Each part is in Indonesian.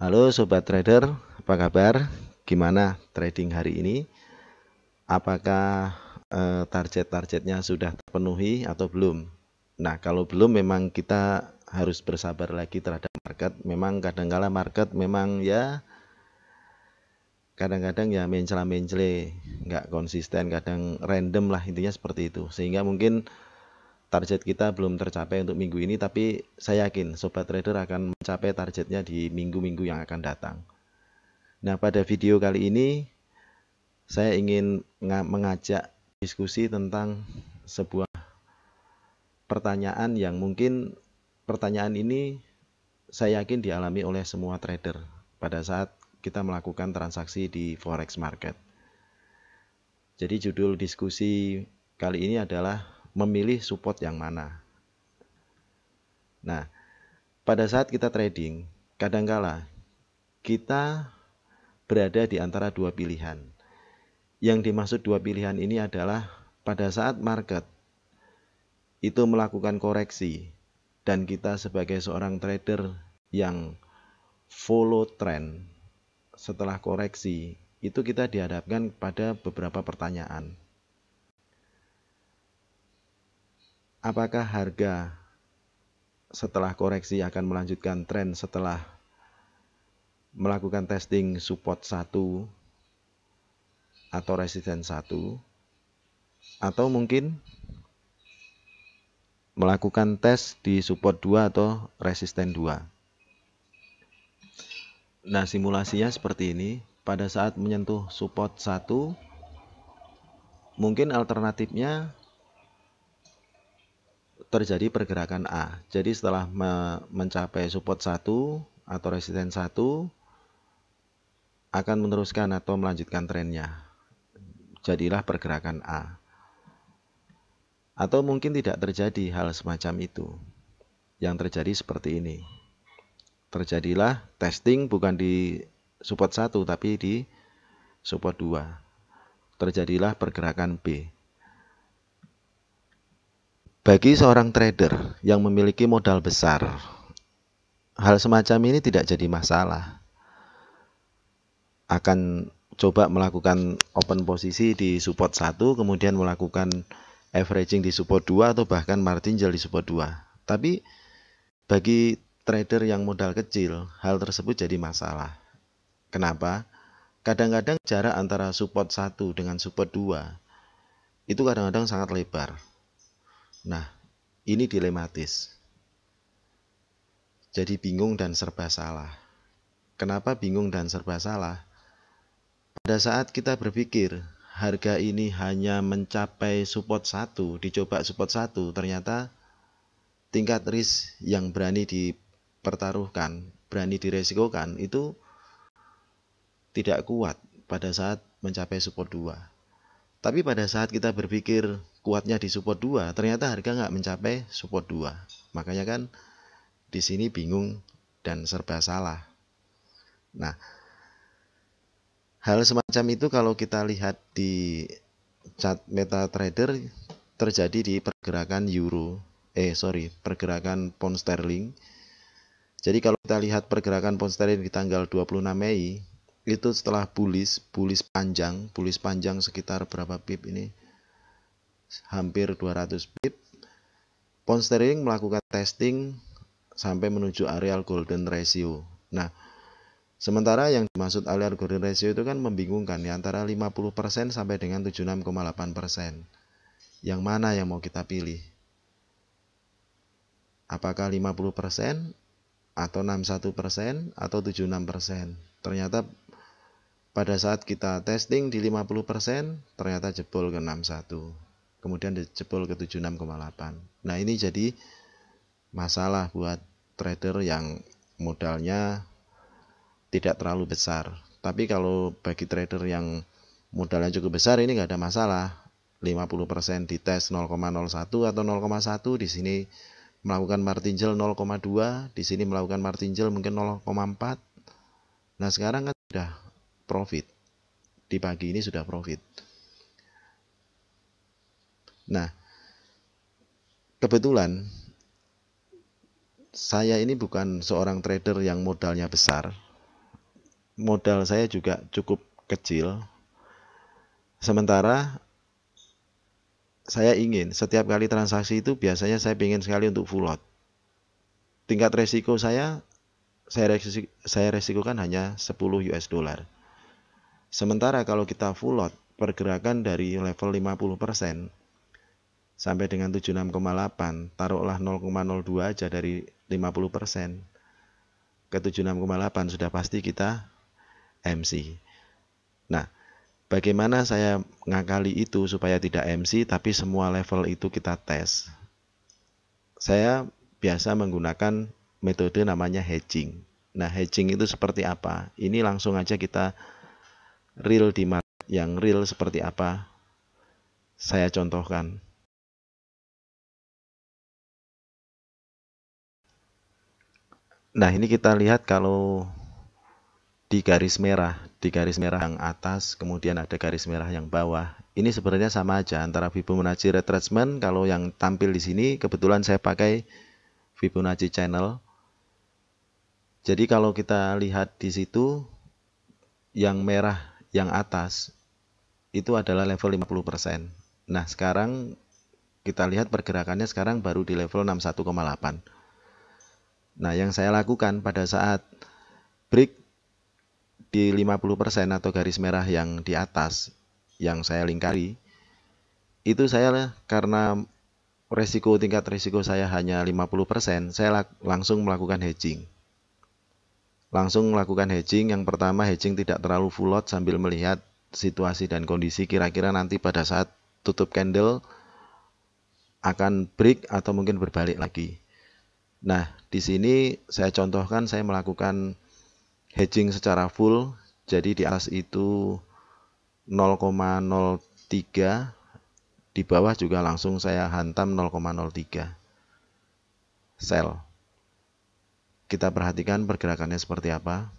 Halo Sobat Trader, apa kabar? Gimana trading hari ini? Apakah target-targetnya sudah terpenuhi atau belum? Nah, kalau belum memang kita harus bersabar lagi terhadap market. Memang kadang-kala market memang ya kadang-kadang ya mencela-mencele, nggak konsisten, kadang random lah intinya seperti itu. Sehingga mungkin target kita belum tercapai untuk minggu ini, tapi saya yakin Sobat Trader akan mencapai targetnya di minggu-minggu yang akan datang. Nah, pada video kali ini saya ingin mengajak diskusi tentang sebuah pertanyaan yang mungkin pertanyaan ini saya yakin dialami oleh semua trader pada saat kita melakukan transaksi di forex market. Jadi judul diskusi kali ini adalah memilih support yang mana. Nah, pada saat kita trading, kadangkala kita berada di antara dua pilihan. Yang dimaksud dua pilihan ini adalah pada saat market itu melakukan koreksi dan kita sebagai seorang trader yang follow trend setelah koreksi, itu kita dihadapkan pada beberapa pertanyaan. Apakah harga setelah koreksi akan melanjutkan tren setelah melakukan testing support 1 atau resisten 1, atau mungkin melakukan tes di support 2 atau resisten 2. Nah, simulasinya seperti ini. Pada saat menyentuh support 1, mungkin alternatifnya terjadi pergerakan A. Jadi setelah mencapai support 1 atau resisten 1, akan meneruskan atau melanjutkan trennya. Jadilah pergerakan A. Atau mungkin tidak terjadi hal semacam itu. Yang terjadi seperti ini. Terjadilah testing bukan di support 1 tapi di support 2. Terjadilah pergerakan B. Bagi seorang trader yang memiliki modal besar, hal semacam ini tidak jadi masalah. Akan coba melakukan open posisi di support 1, kemudian melakukan averaging di support 2 atau bahkan martingale di support 2. Tapi bagi trader yang modal kecil, hal tersebut jadi masalah. Kenapa? Kadang-kadang jarak antara support 1 dengan support 2 itu kadang-kadang sangat lebar. Nah, ini dilematis. Jadi bingung dan serba salah. Kenapa bingung dan serba salah? Pada saat kita berpikir harga ini hanya mencapai support 1, dicoba support 1, ternyata tingkat risk yang berani dipertaruhkan, berani diresikokan itu tidak kuat pada saat mencapai support 2. Tapi pada saat kita berpikir kuatnya di support 2, ternyata harga nggak mencapai support 2. Makanya kan di sini bingung dan serba salah. Nah, hal semacam itu kalau kita lihat di chart MetaTrader terjadi di pergerakan pergerakan pound sterling. Jadi kalau kita lihat pergerakan pound sterling di tanggal 26 Mei, itu setelah bullish panjang sekitar berapa pip ini? Hampir 200 pip. Pound sterling melakukan testing sampai menuju areal golden ratio. Nah, sementara yang dimaksud areal golden ratio itu kan membingungkan ya, antara 50% sampai dengan 76,8%. Yang mana yang mau kita pilih? Apakah 50% atau 61% atau 76%? Ternyata pada saat kita testing di 50%, ternyata jebol ke 61. Kemudian jebol ke 76,8. Nah, ini jadi masalah buat trader yang modalnya tidak terlalu besar. Tapi kalau bagi trader yang modalnya cukup besar, ini nggak ada masalah. 50% dites 0,01 atau 0,1, di sini melakukan martingale 0,2, di sini melakukan martingale mungkin 0,4. Nah, sekarang kan sudah profit. Di pagi ini sudah profit. Nah, kebetulan saya ini bukan seorang trader yang modalnya besar. modal saya juga cukup kecil. Sementara saya ingin setiap kali transaksi itu biasanya saya ingin sekali untuk full lot. Tingkat resiko saya resikokan hanya 10 US dollar. Sementara kalau kita full lot, pergerakan dari level 50% sampai dengan 76,8, taruhlah 0,02 aja dari 50%. Ke 76,8 sudah pasti kita MC. Nah, bagaimana saya ngakali itu supaya tidak MC tapi semua level itu kita tes? Saya biasa menggunakan metode namanya hedging. Nah, hedging itu seperti apa? Ini langsung aja kita real di market. Yang real seperti apa? Saya contohkan. Nah, ini kita lihat kalau di garis merah yang atas, kemudian ada garis merah yang bawah. Ini sebenarnya sama aja antara Fibonacci retracement. Kalau yang tampil di sini kebetulan saya pakai Fibonacci channel. Jadi kalau kita lihat di situ yang merah yang atas itu adalah level 50%. Nah, sekarang kita lihat pergerakannya sekarang baru di level 61,8. Nah, yang saya lakukan pada saat break di 50% atau garis merah yang di atas yang saya lingkari, itu saya karena tingkat risiko saya hanya 50%, saya langsung melakukan hedging. Yang pertama, hedging tidak terlalu full lot sambil melihat situasi dan kondisi kira-kira nanti pada saat tutup candle akan break atau mungkin berbalik lagi. Nah, di sini saya contohkan saya melakukan hedging secara full, jadi di atas itu 0,03, di bawah juga langsung saya hantam 0,03 sell. Kita perhatikan pergerakannya seperti apa.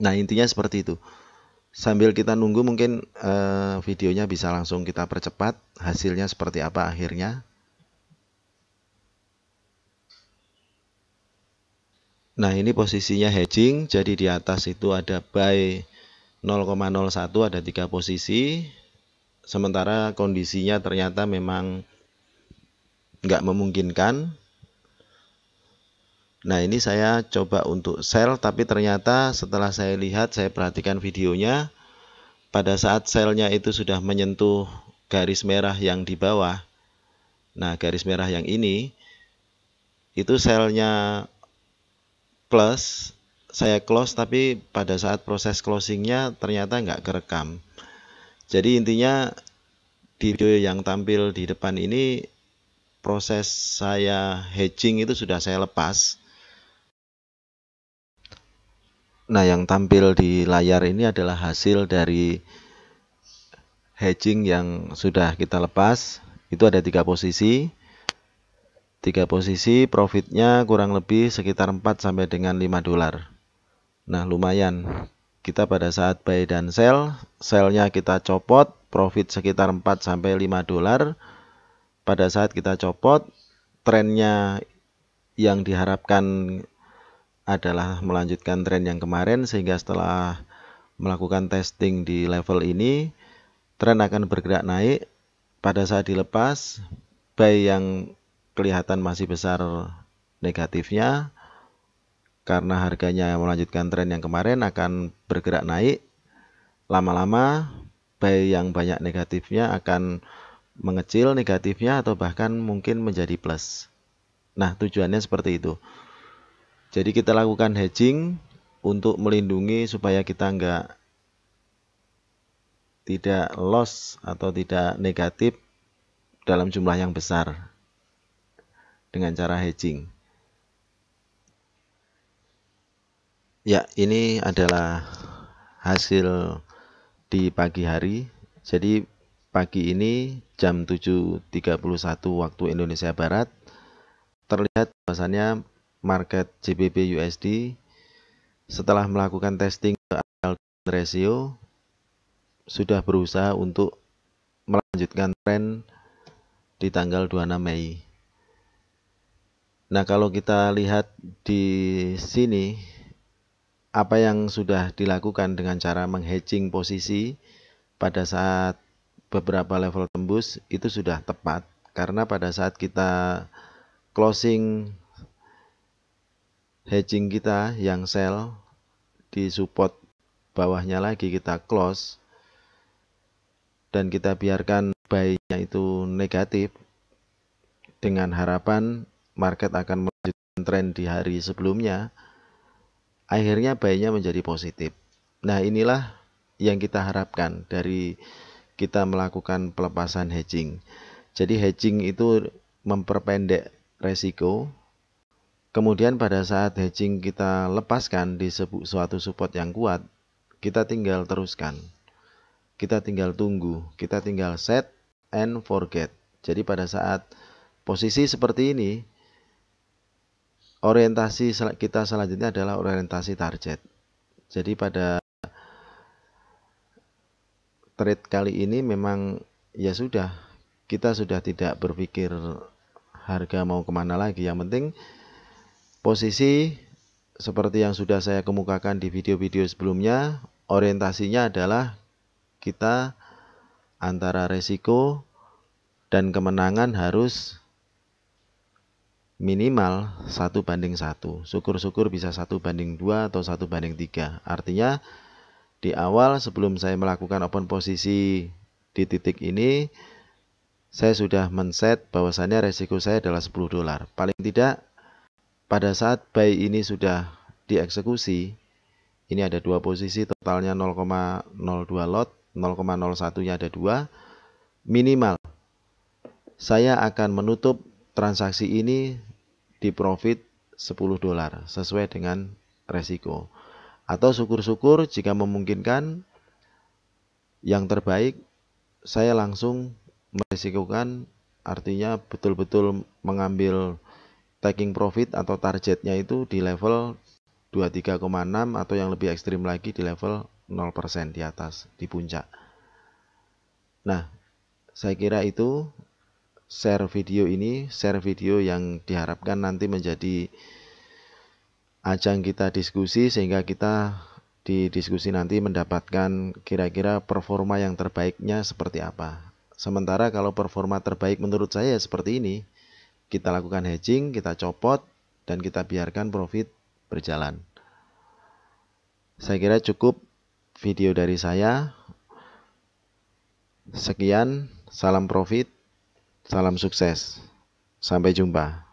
Nah, intinya seperti itu. Sambil kita nunggu mungkin videonya bisa langsung kita percepat, hasilnya seperti apa akhirnya. Nah, ini posisinya hedging, jadi di atas itu ada buy 0,01, ada 3 posisi. Sementara kondisinya ternyata memang nggak memungkinkan. Nah, ini saya coba untuk sell, tapi ternyata setelah saya lihat, saya perhatikan videonya, pada saat sellnya itu sudah menyentuh garis merah yang di bawah. Nah, garis merah yang ini, itu sellnya plus, saya close, tapi pada saat proses closingnya ternyata nggak kerekam. Jadi intinya di video yang tampil di depan ini, proses saya hedging itu sudah saya lepas. Nah, yang tampil di layar ini adalah hasil dari hedging yang sudah kita lepas. Itu ada 3 posisi. 3 posisi profitnya kurang lebih sekitar 4 sampai dengan 5 dolar. Nah, lumayan. Kita pada saat buy dan sell, sellnya kita copot, profit sekitar 4 sampai 5 dolar. Pada saat kita copot, trennya yang diharapkan adalah melanjutkan tren yang kemarin, sehingga setelah melakukan testing di level ini, tren akan bergerak naik. Pada saat dilepas, buy yang kelihatan masih besar negatifnya, karena harganya melanjutkan tren yang kemarin akan bergerak naik. Lama-lama buy yang banyak negatifnya akan mengecil negatifnya atau bahkan mungkin menjadi plus. Nah, tujuannya seperti itu. Jadi kita lakukan hedging untuk melindungi supaya kita tidak loss atau tidak negatif dalam jumlah yang besar dengan cara hedging. Ya, ini adalah hasil di pagi hari. Jadi pagi ini jam 7.31 waktu Indonesia Barat, terlihat bahwasannya market GBP USD setelah melakukan testing ratio sudah berusaha untuk melanjutkan tren di tanggal 26 Mei. Nah, kalau kita lihat di sini, apa yang sudah dilakukan dengan cara menghedging posisi pada saat beberapa level tembus itu sudah tepat, karena pada saat kita closing hedging kita yang sell di support bawahnya lagi kita close dan kita biarkan buy-nya itu negatif dengan harapan market akan melanjutkan tren di hari sebelumnya, akhirnya buy-nya menjadi positif. Nah, inilah yang kita harapkan dari kita melakukan pelepasan hedging. Jadi hedging itu memperpendek resiko. Kemudian pada saat hedging kita lepaskan di suatu support yang kuat, kita tinggal teruskan. Kita tinggal tunggu, kita tinggal set and forget. Jadi pada saat posisi seperti ini, orientasi kita selanjutnya adalah orientasi target. Jadi pada trade kali ini memang ya sudah, kita sudah tidak berpikir harga mau kemana lagi. Yang penting posisi seperti yang sudah saya kemukakan di video-video sebelumnya, orientasinya adalah kita antara resiko dan kemenangan harus minimal 1:1. Syukur-syukur bisa 1:2 atau 1:3. Artinya di awal sebelum saya melakukan open posisi di titik ini, saya sudah men-set bahwasannya resiko saya adalah $10. Paling tidak pada saat buy ini sudah dieksekusi, ini ada dua posisi, totalnya 0,02 lot, 0,01-nya ada 2, minimal saya akan menutup transaksi ini di profit $10 sesuai dengan resiko. Atau syukur-syukur jika memungkinkan, yang terbaik saya langsung meresikokan, artinya betul-betul mengambil taking profit atau targetnya itu di level 23,6 atau yang lebih ekstrim lagi di level 0% di atas, di puncak. Nah, saya kira itu share video yang diharapkan nanti menjadi ajang kita diskusi, sehingga kita di diskusi nanti mendapatkan kira-kira performa yang terbaiknya seperti apa. Sementara kalau performa terbaik menurut saya seperti ini, kita lakukan hedging, kita copot, dan kita biarkan profit berjalan. Saya kira cukup video dari saya. Sekian, salam profit, salam sukses. Sampai jumpa.